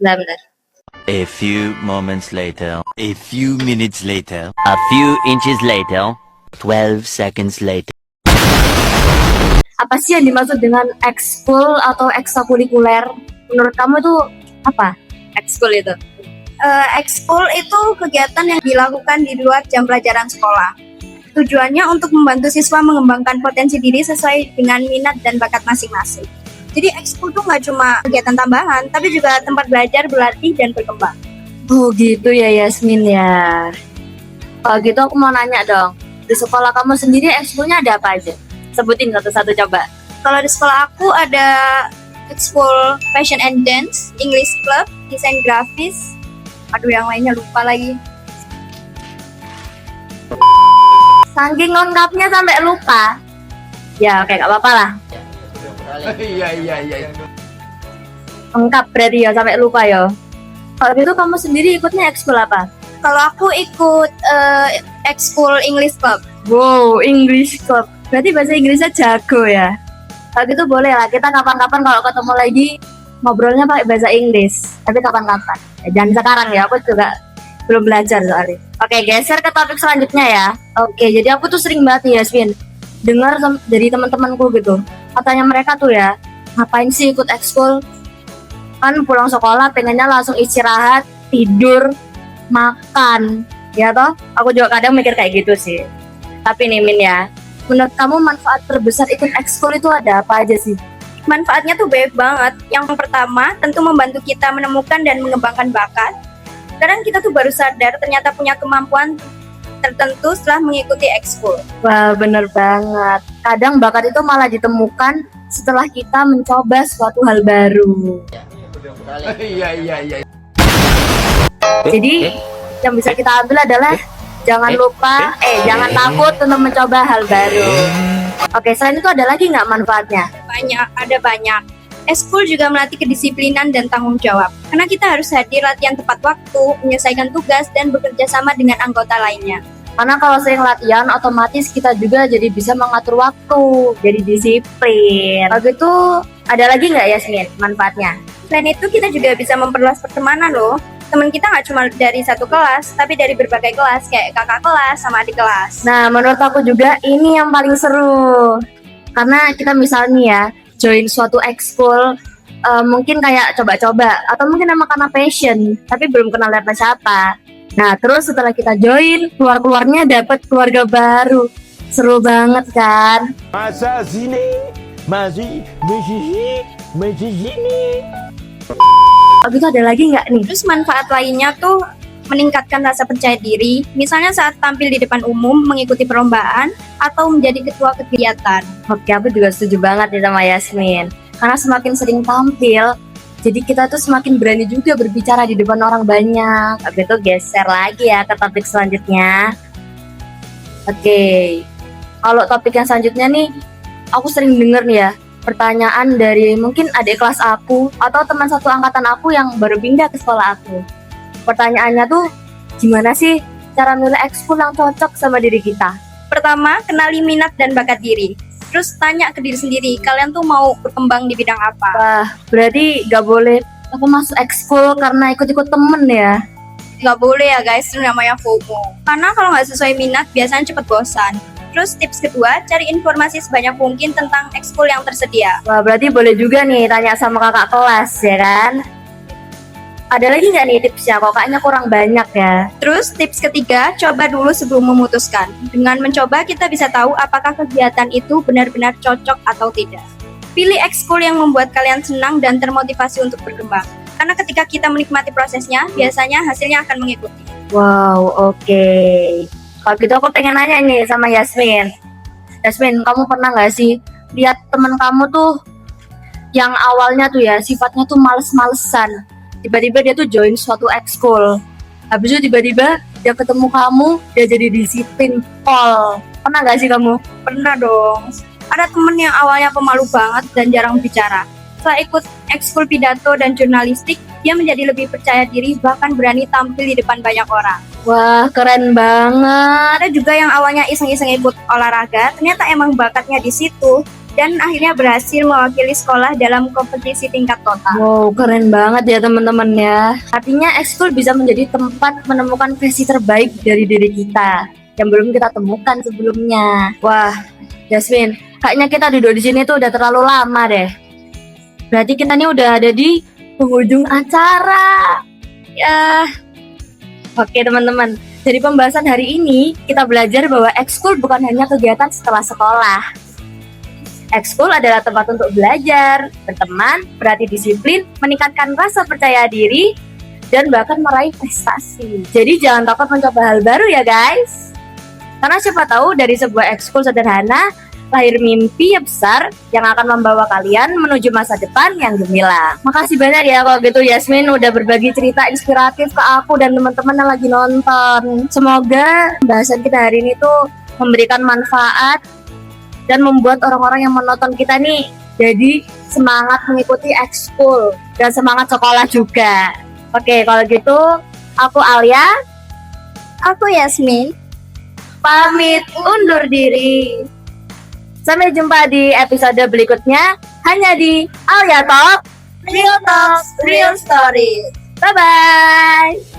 Benar-benar. A few moments later, a few minutes later, a few inches later, 12 seconds later. Apa sih yang dimaksud dengan ekskul atau ekstrakurikuler? Menurut kamu tuh apa ekskul itu? Ekskul itu kegiatan yang dilakukan di luar jam pelajaran sekolah. Tujuannya untuk membantu siswa mengembangkan potensi diri sesuai dengan minat dan bakat masing-masing. Jadi ekskul tuh nggak cuma kegiatan tambahan, tapi juga tempat belajar, berlatih, dan berkembang. Oh gitu ya Yasmin ya. Kalau gitu aku mau nanya dong, di sekolah kamu sendiri ekskulnya ada apa aja? Sebutin satu-satu coba. Kalau di sekolah aku ada ekskul Fashion and Dance, English Club, Desain Grafis. Aduh, yang lainnya lupa lagi. Saking lengkapnya sampai lupa. Ya oke, gak apa-apa lah. Iya. Lengkap berarti ya sampai lupa ya. Kalau gitu kamu sendiri ikutnya ekskul apa? Kalau aku ikut ekskul English Club. Wow, English Club. Berarti bahasa Inggrisnya jago ya. Kalau gitu boleh lah, kita kapan-kapan kalau ketemu lagi ngobrolnya pakai bahasa Inggris. Tapi kapan-kapan. Jangan sekarang ya, aku juga belum belajar soalnya. Oke, geser ke topik selanjutnya ya. Oke, jadi aku tuh sering banget nih Yasmin dengar dari teman-temanku gitu. Katanya mereka tuh ya, ngapain sih ikut ekskul? Kan pulang sekolah pengennya langsung istirahat, tidur, makan. Ya toh? Aku juga kadang mikir kayak gitu sih. Tapi nih Min ya, menurut kamu manfaat terbesar ikut ekskul itu ada apa aja sih? Manfaatnya tuh banyak banget. Yang pertama, tentu membantu kita menemukan dan mengembangkan bakat. Kadang kita tuh baru sadar ternyata punya kemampuan tertentu setelah mengikuti ekskul. Wah, bener banget. Kadang bakat itu malah ditemukan setelah kita mencoba suatu hal baru. Iya. Jadi, yang bisa kita ambil adalah jangan lupa, jangan takut untuk mencoba hal baru. Oke, selain itu ada lagi nggak manfaatnya? Ada banyak. Ekskul juga melatih kedisiplinan dan tanggung jawab. Karena kita harus hadir latihan tepat waktu, menyelesaikan tugas, dan bekerja sama dengan anggota lainnya. Karena kalau sering latihan, otomatis kita juga jadi bisa mengatur waktu, jadi disiplin. Kalau gitu, ada lagi nggak Yasmin manfaatnya? Selain itu, kita juga bisa memperluas pertemanan loh. Teman kita nggak cuma dari satu kelas, tapi dari berbagai kelas, kayak kakak kelas sama adik kelas. Nah, menurut aku juga ini yang paling seru. Karena kita misalnya ya, join suatu ekskul, mungkin kayak coba-coba, atau mungkin emang karena passion, tapi belum kenal siapa. Nah, terus setelah kita join, keluarnya dapat keluarga baru. Seru banget kan? Masa sini masih sini. Oh gitu, ada lagi nggak nih? Terus manfaat lainnya tuh meningkatkan rasa percaya diri, misalnya saat tampil di depan umum, mengikuti perlombaan, atau menjadi ketua kegiatan. Oke, aku juga setuju banget nih sama Yasmin. Karena semakin sering tampil, jadi kita tuh semakin berani juga berbicara di depan orang banyak. Oke, itu geser lagi ya ke topik selanjutnya. Oke, kalau topik yang selanjutnya nih, aku sering denger nih ya, pertanyaan dari mungkin adik kelas aku atau teman satu angkatan aku yang baru pindah ke sekolah aku. Pertanyaannya tuh, gimana sih cara milih ekskul yang cocok sama diri kita? Pertama, kenali minat dan bakat diri. Terus tanya ke diri sendiri, kalian tuh mau berkembang di bidang apa? Wah, berarti gak boleh aku masuk ekskul karena ikut-ikut temen ya? Gak boleh ya guys, itu namanya FOMO. Karena kalau nggak sesuai minat, biasanya cepet bosan. Terus tips kedua, cari informasi sebanyak mungkin tentang ekskul yang tersedia. Wah, berarti boleh juga nih tanya sama kakak kelas ya kan? Ada lagi nggak nih tipsnya? Kok kayaknya kurang banyak ya. Terus tips ketiga, coba dulu sebelum memutuskan. Dengan mencoba kita bisa tahu apakah kegiatan itu benar-benar cocok atau tidak. Pilih ekskul yang membuat kalian senang dan termotivasi untuk berkembang. Karena ketika kita menikmati prosesnya, biasanya hasilnya akan mengikuti. Wow, oke. Kalau gitu aku pengen nanya nih sama Yasmin. Yasmin, kamu pernah nggak sih lihat teman kamu tuh yang awalnya tuh ya sifatnya tuh males-malesan, tiba-tiba dia tuh join suatu ekskul, habis itu tiba-tiba dia ketemu kamu, dia jadi disiplin pol. Pernah nggak sih kamu? Pernah dong. Ada temen yang awalnya pemalu banget dan jarang bicara. Setelah ikut ekskul pidato dan jurnalistik, dia menjadi lebih percaya diri bahkan berani tampil di depan banyak orang. Wah, keren banget. Ada juga yang awalnya iseng-iseng ikut olahraga, ternyata emang bakatnya di situ. dan akhirnya berhasil mewakili sekolah dalam kompetisi tingkat kota. Wow, keren banget ya teman-teman ya. Artinya ekskul bisa menjadi tempat menemukan versi terbaik dari diri kita yang belum kita temukan sebelumnya. Wah, Jasmine, kayaknya kita duduk di sini tuh udah terlalu lama deh. Berarti kita nih udah ada di penghujung acara. Ya. Oke teman-teman, dari pembahasan hari ini kita belajar bahwa ekskul bukan hanya kegiatan setelah sekolah. Ekskul adalah tempat untuk belajar, berteman, berlatih disiplin, meningkatkan rasa percaya diri, dan bahkan meraih prestasi. Jadi jangan takut mencoba hal baru ya guys. Karena siapa tahu dari sebuah ekskul sederhana, lahir mimpi yang besar yang akan membawa kalian menuju masa depan yang gemilang. Makasih banyak ya kalau gitu Yasmin udah berbagi cerita inspiratif ke aku dan teman-teman yang lagi nonton. Semoga pembahasan kita hari ini tuh memberikan manfaat dan membuat orang-orang yang menonton kita nih jadi semangat mengikuti ekskul dan semangat sekolah juga. Oke, kalau gitu aku Alia, Aku Yasmin. pamit undur diri. Sampai jumpa di episode berikutnya hanya di Alia Talk, Real Talks, Real Stories. Bye-bye.